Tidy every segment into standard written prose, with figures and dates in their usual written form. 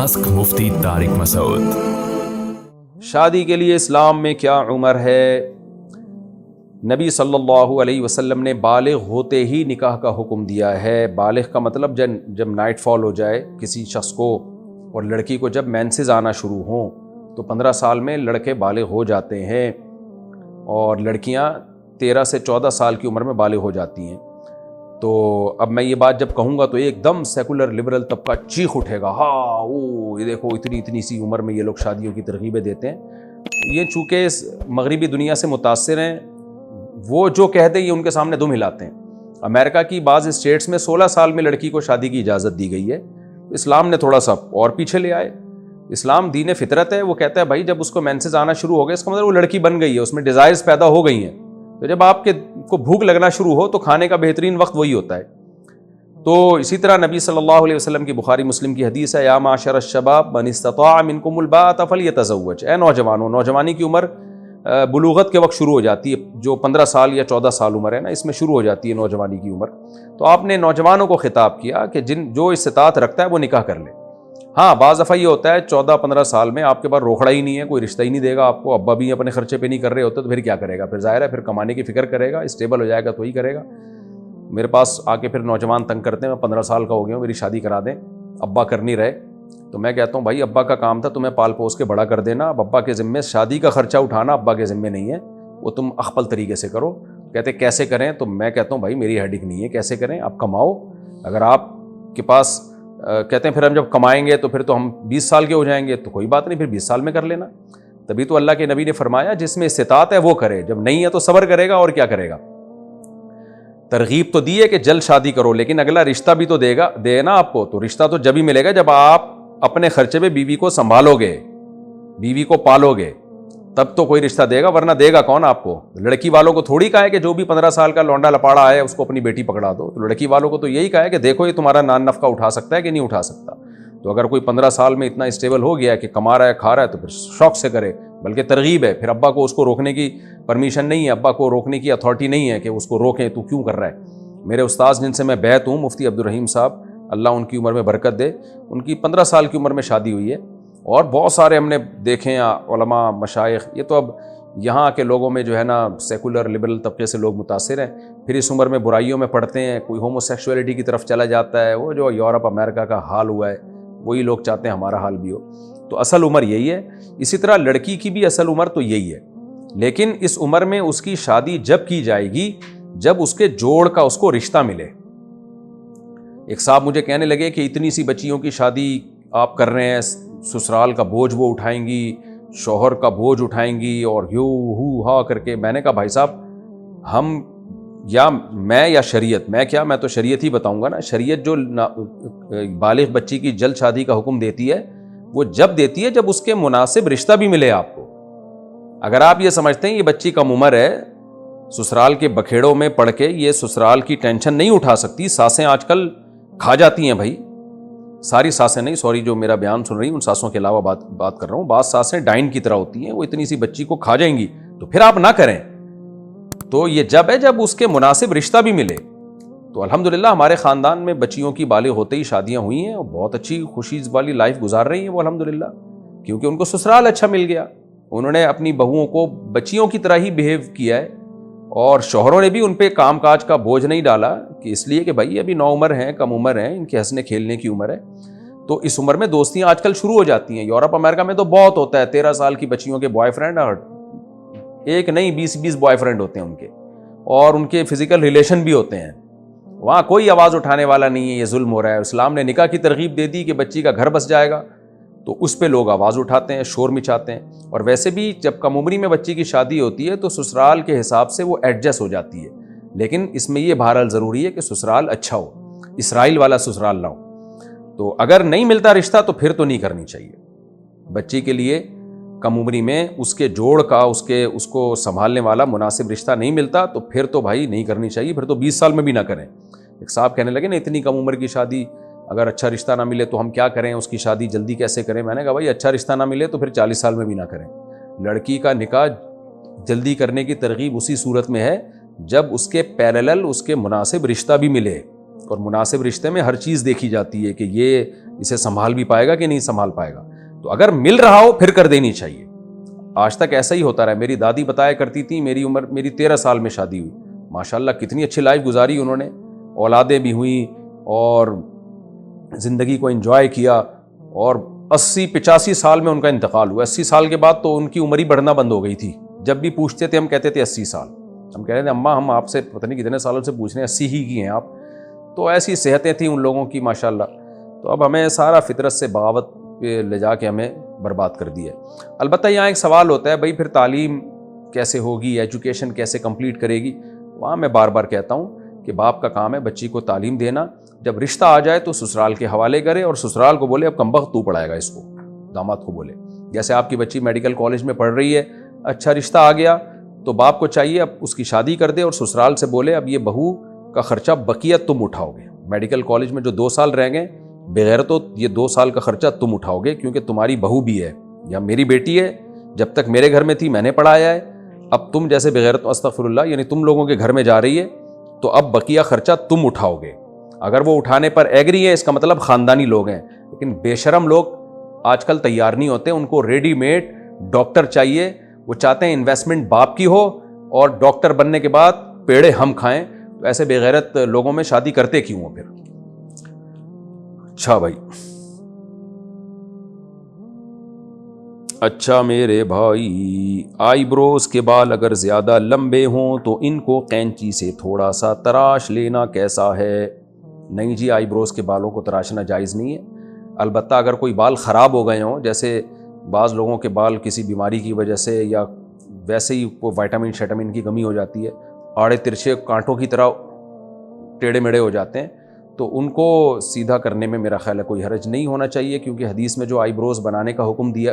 Ask मुफ्ती तारिक मसूद। शादी के लिए इस्लाम में क्या उम्र है? नबी सल्लल्लाहु अलैहि वसल्लम ने बालिग होते ही निकाह का हुक्म दिया है। बालिग का मतलब जब नाइट फॉल हो जाए किसी शख्स को, और लड़की को जब मेंसेस आना शुरू हों तो 15 साल में लड़के बालिग हो जाते हैं और लड़कियां 13 से 14 साल की उम्र में बालिग हो जाती हैं। तो अब मैं ये बात जब कहूँगा तो एकदम सेकुलर लिबरल तबका चीख उठेगा, हाँ वो ये देखो इतनी सी उम्र में ये लोग शादियों की तरगीबें देते हैं। ये चूँकि मगरबी दुनिया से मुतासिर हैं, वो जो कह दे ये उनके सामने दुम हिलाते हैं। अमेरिका की बाज़ स्टेट्स में 16 साल में लड़की को शादी की इजाज़त दी गई है। इस्लाम ने थोड़ा सा और पीछे ले आए। इस्लाम दीन फितरत है, वो कहता है भाई जब उसको मेंसेस आना शुरू हो गए इसका मतलब वो लड़की बन गई है, उसमें डिज़ायर्स पैदा हो गई हैं। तो जब आपके को भूख लगना शुरू हो तो खाने का बेहतरीन वक्त वही होता है। तो इसी तरह नबी सल्लल्लाहु अलैहि वसल्लम की बुखारी मुस्लिम की हदीस है, या माशर अश-शबाब मन इस्तताअ मिनकुमुल बाअत फलयतज़व्वज। ऐ नौजवानों, नौजवानी की उम्र बुलूगत के वक्त शुरू हो जाती है, जो 15 साल या 14 साल उम्र है ना, इसमें शुरू हो जाती है नौजवानी की उम्र। तो आपने नौजवानों को खिताब किया कि जो इस्तिताअत रखता है वो निकाह कर ले। हाँ, बाज़ दफ़ा ये होता है 14-15 साल में आपके पास रोकड़ा ही नहीं है, कोई रिश्ता ही नहीं देगा आपको, अब्बा भी अपने खर्चे पे नहीं कर रहे होते, तो फिर क्या करेगा? फिर ज़ाहिर है फिर कमाने की फ़िक्र करेगा, स्टेबल हो जाएगा तो ही करेगा। मेरे पास आके फिर नौजवान तंग करते हैं, मैं 15 साल का हो गया हूँ, मेरी शादी करा दें, अब्बा कर नहीं रहे। तो मैं कहता हूँ भाई अब्बा का काम था तुम्हें पाल पोस के बड़ा कर देना, अब अब्बा के ज़िम्मे शादी का खर्चा उठाना अब्बा के ज़िम्मे नहीं है, वो तुम अख्पल तरीके से करो। कहते कैसे करें? तो मैं कहता हूँ भाई मेरी हेडिक नहीं है कैसे करें, आप कमाओ। अगर आपके पास कहते हैं फिर हम जब कमाएंगे तो फिर तो हम 20 साल के हो जाएंगे, तो कोई बात नहीं, फिर 20 साल में कर लेना। तभी तो अल्लाह के नबी ने फरमाया जिसमें इस्तिताअत है वो करे, जब नहीं है तो सब्र करेगा और क्या करेगा। तरगीब तो दी है कि जल्द शादी करो, लेकिन अगला रिश्ता भी तो देना आपको। तो रिश्ता तो जब ही मिलेगा जब आप अपने खर्चे पे बीवी को संभालोगे, बीवी को पालोगे, तब तो कोई रिश्ता देगा, वरना देगा कौन आपको? लड़की वालों को थोड़ी कहा है कि जो भी 15 साल का लौंडा लपाड़ा है उसको अपनी बेटी पकड़ा दो। तो लड़की वालों को तो यही कहा है कि देखो ये तुम्हारा नान नफका उठा सकता है कि नहीं उठा सकता। तो अगर कोई 15 साल में इतना स्टेबल हो गया कि कमा रहा है खा रहा है तो फिर शौक से करे, बल्कि तरगीब है। फिर अब्बा को उसको रोकने की परमिशन नहीं है, अब्बा को रोकने की अथॉरिटी नहीं है कि उसको रोकें, तू क्यों कर रहा है। मेरे उस्ताद जिनसे मैं बैत हूँ, मुफ्ती अब्दुल रहीम साहब, अल्लाह उनकी उम्र में बरकत दे, उनकी 15 साल की उम्र में शादी हुई है। और बहुत सारे हमने देखे हैं उलमा मशाइख। ये तो अब यहाँ के लोगों में जो है ना सेकुलर लिबरल तबके से लोग मुतासिर हैं, फिर इस उम्र में बुराइयों में पड़ते हैं, कोई होमोसेक्सुअलिटी की तरफ चला जाता है। वो जो यूरोप अमेरिका का हाल हुआ है वही लोग चाहते हैं हमारा हाल भी हो। तो असल उम्र यही है। इसी तरह लड़की की भी असल उम्र तो यही है, लेकिन इस उम्र में उसकी शादी जब की जाएगी जब उसके जोड़ का उसको रिश्ता मिले। एक साहब मुझे कहने लगे कि इतनी सी बच्चियों की शादी आप कर रहे हैं, ससुराल का बोझ वो उठाएंगी, शौहर का बोझ उठाएंगी और यू हू हा करके। मैंने कहा भाई साहब हम या मैं या शरीयत, मैं तो शरीयत ही बताऊंगा ना। शरीयत जो बालिग बच्ची की जल्द शादी का हुक्म देती है वो जब देती है जब उसके मुनासिब रिश्ता भी मिले आपको। अगर आप ये समझते हैं ये बच्ची कम उम्र है, ससुराल के बखेड़ों में पड़ के ये ससुराल की टेंशन नहीं उठा सकती, सासें आजकल खा जाती हैं भाई, सारी सासें नहीं, सॉरी जो मेरा बयान सुन रही उन सासों के अलावा बात कर रहा हूँ। बात सासें डाइन की तरह होती हैं, वो इतनी सी बच्ची को खा जाएंगी, तो फिर आप ना करें। तो ये जब है जब उसके मुनासिब रिश्ता भी मिले। तो अल्हम्दुलिल्लाह हमारे ख़ानदान में बच्चियों की बालिग होते ही शादियाँ हुई हैं और बहुत अच्छी खुशी वाली लाइफ गुजार रही हैं वो अल्हम्दुलिल्लाह, क्योंकि उनको ससुराल अच्छा मिल गया। उन्होंने अपनी बहुओं को बच्चियों की तरह ही बिहेव किया है और शौहरों ने भी उन पे काम काज का बोझ नहीं डाला कि इसलिए कि भाई अभी नौ उम्र हैं, कम उम्र हैं, इनके हंसने खेलने की उम्र है। तो इस उम्र में दोस्तियां आजकल शुरू हो जाती हैं। यूरोप अमेरिका में तो बहुत होता है, 13 साल की बच्चियों के बॉयफ्रेंड, और एक नहीं 20-20 बॉयफ्रेंड होते हैं उनके, और उनके फिजिकल रिलेशन भी होते हैं। वहाँ कोई आवाज़ उठाने वाला नहीं है, ये जुल्म हो रहा है। इस्लाम ने निकाह की तरगीब दे दी कि बच्ची का घर बस जाएगा, तो उस पे लोग आवाज़ उठाते हैं, शोर मचाते हैं। और वैसे भी जब कम उम्री में बच्ची की शादी होती है तो ससुराल के हिसाब से वो एडजस्ट हो जाती है, लेकिन इसमें ये बहरहाल ज़रूरी है कि ससुराल अच्छा हो, इसराइल वाला ससुराल ना हो। तो अगर नहीं मिलता रिश्ता तो फिर तो नहीं करनी चाहिए। बच्ची के लिए कम उम्री में उसके जोड़ का उसको संभालने वाला मुनासिब रिश्ता नहीं मिलता तो फिर तो भाई नहीं करनी चाहिए, फिर तो 20 साल में भी ना करें। एक साहब कहने लगे ना इतनी कम उम्र की शादी, अगर अच्छा रिश्ता ना मिले तो हम क्या करें, उसकी शादी जल्दी कैसे करें। मैंने कहा भाई अच्छा रिश्ता ना मिले तो फिर 40 साल में भी ना करें। लड़की का निकाह जल्दी करने की तरगीब उसी सूरत में है जब उसके पैरेलल उसके मुनासिब रिश्ता भी मिले। اور مناسب رشتے میں ہر چیز دیکھی جاتی ہے کہ یہ اسے سنبھال بھی پائے گا کہ نہیں سنبھال پائے گا. تو اگر مل رہا ہو پھر کر دینی چاہیے. آج تک ایسا ہی ہوتا رہا. میری دادی بتایا کرتی تھی, میری 13 سال میں شادی ہوئی, ماشاءاللہ کتنی اچھی لائف گزاری انہوں نے, اولادیں بھی ہوئیں اور زندگی کو انجوائے کیا, اور 80-85 سال میں ان کا انتقال ہوا. 80 سال کے بعد تو ان کی عمر ہی بڑھنا بند ہو گئی تھی. جب بھی پوچھتے تھے ہم کہتے تھے 80 سال. ہم کہہ رہے تھے اماں ہم آپ سے پتہ نہیں کتنے سالوں سے پوچھ رہے ہیں, 80 ہی کی ہیں آپ. تو ایسی صحتیں تھیں ان لوگوں کی ماشاءاللہ. تو اب ہمیں سارا فطرت سے بغاوت پہ لے جا کے ہمیں برباد کر دیا ہے. البتہ یہاں ایک سوال ہوتا ہے, بھائی پھر تعلیم کیسے ہوگی, ایجوکیشن کیسے کمپلیٹ کرے گی. وہاں میں بار بار کہتا ہوں کہ باپ کا کام ہے بچی کو تعلیم دینا. جب رشتہ آ جائے تو سسرال کے حوالے کرے, اور سسرال کو بولے اب کمبخت تو پڑھائے گا اس کو. داماد کو بولے جیسے آپ کی بچی میڈیکل کالج میں پڑھ رہی ہے, اچھا رشتہ آ گیا تو باپ کو چاہیے اب اس کی شادی کر دے, اور سسرال سے بولے اب یہ بہو کا خرچہ بقیہ تم اٹھاؤ گے. میڈیکل کالج میں جو 2 سال رہ گئے بغیر تو یہ 2 سال کا خرچہ تم اٹھاؤ گے, کیونکہ تمہاری بہو بھی ہے یا میری بیٹی ہے. جب تک میرے گھر میں تھی میں نے پڑھایا ہے, اب تم جیسے بغیر تو استغفر اللہ یعنی تم لوگوں کے گھر میں جا رہی ہے تو اب بقیہ خرچہ تم اٹھاؤ گے. اگر وہ اٹھانے پر ایگری ہے اس کا مطلب خاندانی لوگ ہیں. لیکن بے شرم لوگ آج کل تیار نہیں ہوتے, ان کو ریڈی میڈ ڈاکٹر چاہیے. وہ چاہتے ہیں انویسٹمنٹ باپ کی ہو اور ڈاکٹر بننے کے بعد پیڑے ہم کھائیں. تو ایسے بے غیرت لوگوں میں شادی کرتے کیوں ہو پھر. اچھا بھائی, اچھا میرے بھائی, آئی بروز کے بال اگر زیادہ لمبے ہوں تو ان کو قینچی سے تھوڑا سا تراش لینا کیسا ہے؟ نہیں جی, آئی بروز کے بالوں کو تراشنا جائز نہیں ہے. البتہ اگر کوئی بال خراب ہو گئے ہوں, جیسے بعض لوگوں کے بال کسی بیماری کی وجہ سے یا ویسے ہی کوئی وائٹامن شیٹامن کی کمی ہو جاتی ہے, آڑے ترچھے کانٹوں کی طرح ٹیڑے میڑے ہو جاتے ہیں, تو ان کو سیدھا کرنے میں میرا خیال ہے کوئی حرج نہیں ہونا چاہیے. کیونکہ حدیث میں جو آئی بروز بنانے کا حکم دیا,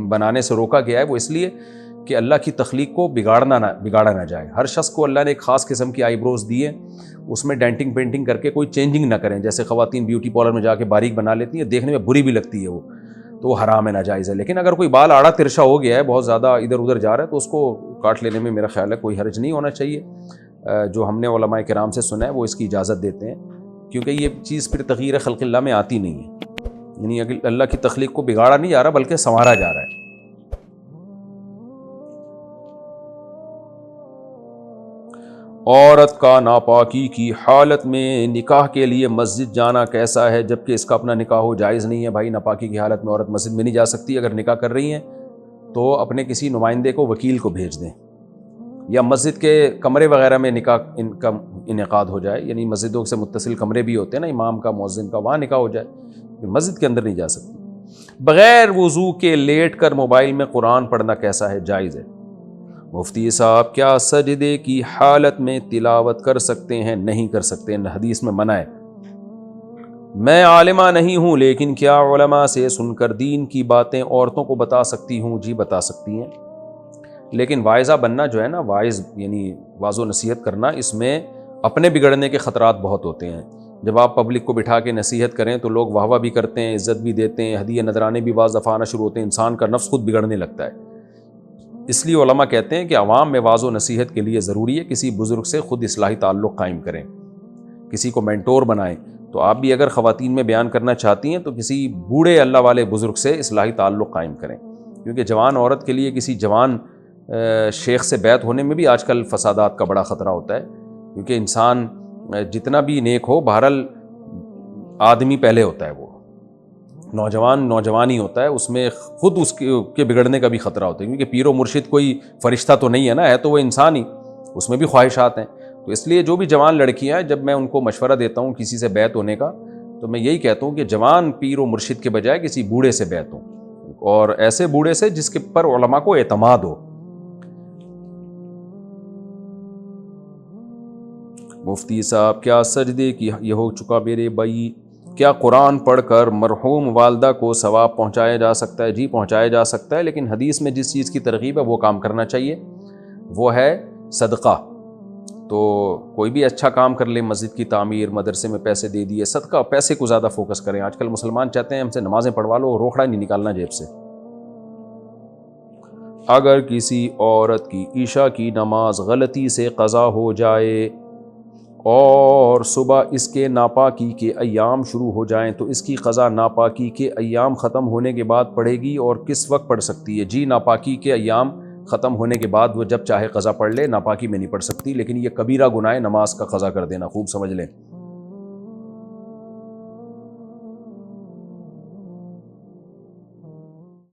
بنانے سے روکا گیا ہے, وہ اس لیے کہ اللہ کی تخلیق کو بگاڑا نہ جائے. ہر شخص کو اللہ نے ایک خاص قسم کی آئی بروز دی ہے, اس میں ڈینٹنگ پینٹنگ کر کے کوئی چینجنگ نہ کریں. جیسے خواتین بیوٹی پارلر میں جا کے باریک بنا لیتی ہیں, دیکھنے میں بری بھی لگتی ہے وہ, تو وہ حرام ہے, ناجائز ہے. لیکن اگر کوئی بال آڑا ترشا ہو گیا ہے, بہت زیادہ ادھر ادھر جا رہا ہے, تو اس کو کاٹ لینے میں میرا خیال ہے کوئی حرج نہیں ہونا چاہیے. جو ہم نے علماء کرام سے سنا ہے وہ اس کی اجازت دیتے ہیں, کیونکہ یہ چیز پھر تغییر خلق اللہ میں آتی نہیں ہے. یعنی اللہ کی تخلیق کو بگاڑا نہیں جا رہا بلکہ سنوارا جا رہا ہے. عورت کا ناپاکی کی حالت میں نکاح کے لیے مسجد جانا کیسا ہے, جبکہ اس کا اپنا نکاح ہو جائز نہیں ہے. بھائی ناپاکی کی حالت میں عورت مسجد میں نہیں جا سکتی. اگر نکاح کر رہی ہیں تو اپنے کسی نمائندے کو, وکیل کو بھیج دیں, یا مسجد کے کمرے وغیرہ میں نکاح ان کا انعقاد ہو جائے. یعنی مسجدوں سے متصل کمرے بھی ہوتے ہیں نا, امام کا مؤذن کا, وہاں نکاح ہو جائے. مسجد کے اندر نہیں جا سکتی. بغیر وضو کے لیٹ کر موبائل میں قرآن پڑھنا کیسا ہے, جائز ہے؟ مفتی صاحب کیا سجدے کی حالت میں تلاوت کر سکتے ہیں؟ نہیں کر سکتے, حدیث میں منع ہے. میں عالمہ نہیں ہوں, لیکن کیا علماء سے سن کر دین کی باتیں عورتوں کو بتا سکتی ہوں؟ جی بتا سکتی ہیں. لیکن واعظہ بننا جو ہے نا, واعظ یعنی واعظ و نصیحت کرنا, اس میں اپنے بگڑنے کے خطرات بہت ہوتے ہیں. جب آپ پبلک کو بٹھا کے نصیحت کریں تو لوگ واہ واہ بھی کرتے ہیں, عزت بھی دیتے ہیں, ہدیے نذرانے بھی بعض دفعہ آنا شروع ہوتے ہیں, انسان کا نفس خود بگڑنے لگتا ہے. اس لیے علماء کہتے ہیں کہ عوام میں واعظ و نصیحت کے لیے ضروری ہے کسی بزرگ سے خود اصلاحی تعلق قائم کریں, کسی کو مینٹور بنائیں. تو آپ بھی اگر خواتین میں بیان کرنا چاہتی ہیں تو کسی بوڑھے اللہ والے بزرگ سے اصلاحی تعلق قائم کریں. کیونکہ جوان عورت کے لیے کسی جوان شیخ سے بیعت ہونے میں بھی آج کل فسادات کا بڑا خطرہ ہوتا ہے. کیونکہ انسان جتنا بھی نیک ہو, بہرحال آدمی پہلے ہوتا ہے, وہ نوجوان ہی ہوتا ہے, اس میں خود اس کے بگڑنے کا بھی خطرہ ہوتا ہے. کیونکہ پیر و مرشد کوئی فرشتہ تو نہیں ہے نا, ہے تو وہ انسان ہی, اس میں بھی خواہشات ہیں. تو اس لیے جو بھی جوان لڑکیاں ہیں, جب میں ان کو مشورہ دیتا ہوں کسی سے بیعت ہونے کا, تو میں یہی کہتا ہوں کہ جوان پیر و مرشد کے بجائے کسی بوڑھے سے بیعت ہوں, اور ایسے بوڑھے سے جس کے پر علماء کو اعتماد ہو. مفتی صاحب کیا سجدے کی, یہ ہو چکا میرے بھائی, کیا قرآن پڑھ کر مرحوم والدہ کو ثواب پہنچایا جا سکتا ہے؟ جی پہنچایا جا سکتا ہے, لیکن حدیث میں جس چیز کی ترغیب ہے وہ کام کرنا چاہیے, وہ ہے صدقہ. تو کوئی بھی اچھا کام کر لے, مسجد کی تعمیر, مدرسے میں پیسے دے دیے, صدقہ, پیسے کو زیادہ فوکس کریں. آج کل مسلمان چاہتے ہیں ہم سے نمازیں پڑھوا لو, روکھڑا نہیں نکالنا جیب سے. اگر کسی عورت کی عشاء کی نماز غلطی سے قضا ہو جائے اور صبح اس کے ناپاکی کے ایام شروع ہو جائیں تو اس کی قضا ناپاکی کے ایام ختم ہونے کے بعد پڑھے گی اور کس وقت پڑھ سکتی ہے؟ جی ناپاکی کے ایام ختم ہونے کے بعد وہ جب چاہے قضا پڑھ لے، ناپاکی میں نہیں پڑھ سکتی، لیکن یہ کبیرہ گناہ ہے نماز کا قضا کر دینا، خوب سمجھ لیں۔